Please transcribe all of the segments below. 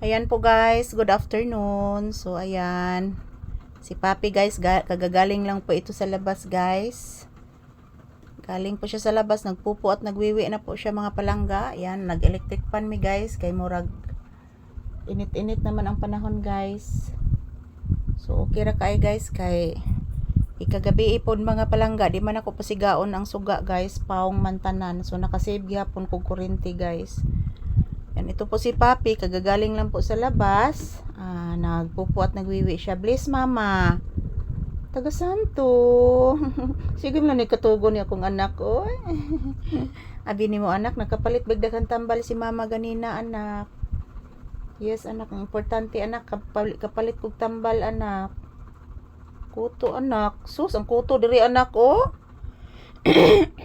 Ayan po guys, good afternoon. So ayan, si Papi guys, kagagaling lang po ito sa labas guys. Galing po siya sa labas, nagpupo at nagwiwi na po siya mga palangga. Ayan, nag-electric fan mi guys, kay murag init-init naman ang panahon guys. So okay ra kay guys, kay ikagabi ipon mga palangga, di man ako pasigaon ang suga guys, paong mantanan. So nakasave gyapon kog kuryente guys. Yan, ito po si Papi, kagagaling lang po sa labas. Nagpupo at nagwiwi siya. Bless mama. Taga Santo. Sige lang ni katugo ni akong anak. Oy. Abi ni mo anak, nakapalit bigdakan tambal si mama ganina anak. Yes anak, ang importante anak, kapalit kog tambal anak. Kuto anak. Sus, ang kuto diri anak oh.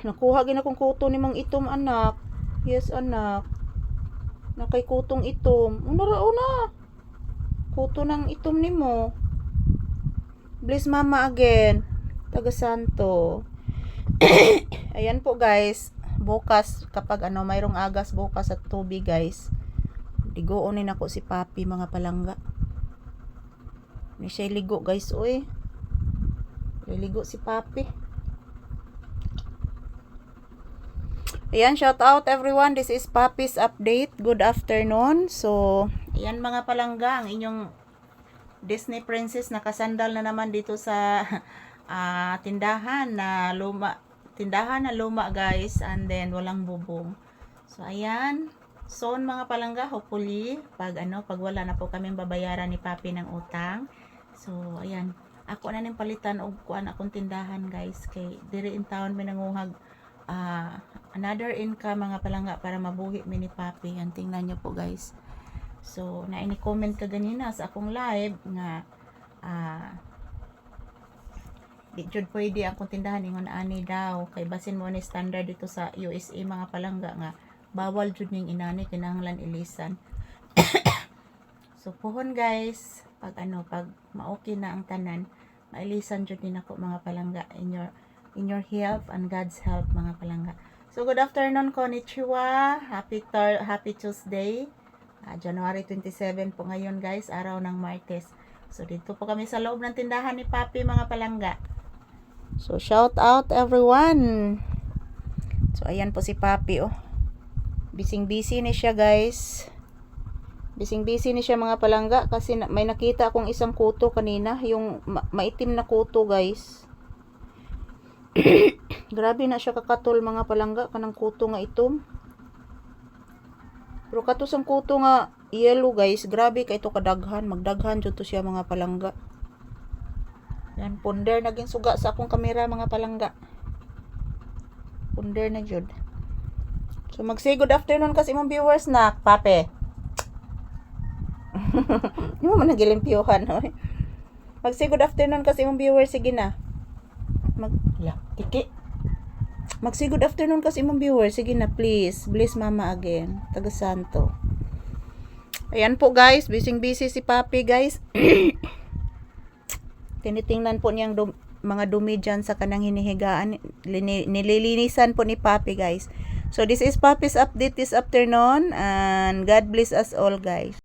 Nakuha gina kong kuto ni mang itom anak. Yes anak. Nakay kutong itom. Una. Kuto ng itom nimo. Bless mama again. Taga Santo. Ayan po guys. Bukas kapag mayroong agas bukas at tubig guys. Ligoonin ako si Papi mga palangga. Ni siya ligo guys oy. Liligo si Papi. Ayan, shout out everyone. This is Papi's update. Good afternoon. So, ayan mga palangga, ang inyong Disney princess nakasandal na naman dito sa tindahan na luma guys, and then walang bubong. So, ayan. Soon mga palangga, hopefully pag wala na po kaming babayaran ni Papi ng utang. So, ayan. Ako na ning palitan og kuan akong tindahan guys, kay diri in town may nanguhag another income mga palangga para mabuhi mi ni Papi. Yan, tingnan nyo po guys. So ini-comment ka ganina sa akong live nga di jud pwede akong tindahan ingon ani daw, kay basin mo ni standard dito sa USA mga palangga nga bawal jud ning inani, kinahanglan ilisan. So pohon guys, pag ma-okay na ang tanan, mailisan jud din ako mga palangga in your help and God's help mga palangga. So good afternoon, konnichiwa. Happy Tuesday. January 27 po ngayon guys, araw ng Martes. So dito po kami sa loob ng tindahan ni Papi mga palangga. So shout out everyone. So ayan po si Papi oh. Busy ni siya guys. Busy ni siya mga palangga kasi may nakita akong isang kuto kanina, yung maitim na kuto guys. Grabe na siya kakatol mga palangga kanang kuto nga itom. Pero katos ang kuto nga yellow guys, grabe kay ito kadaghan, magdaghan jud to siya mga palangga. Yan, ponder naging suga sa akong kamera mga palangga. Ponder na jud. So mag-say good afternoon kasi imong viewers na Pape. Di mo man nagilimpyuhan oy. Mag-say good afternoon kasi imong viewers, sige na. Mag-say good afternoon kasi imong viewers, sige na please. Bless mama again. Taga Santo. Ayan po guys, busy si Papi guys. Tinitingnan po niyang mga dumi dyan sa kanang hinihigaan. Nililinisan po ni Papi guys. So this is Papi's update this afternoon, and God bless us all guys.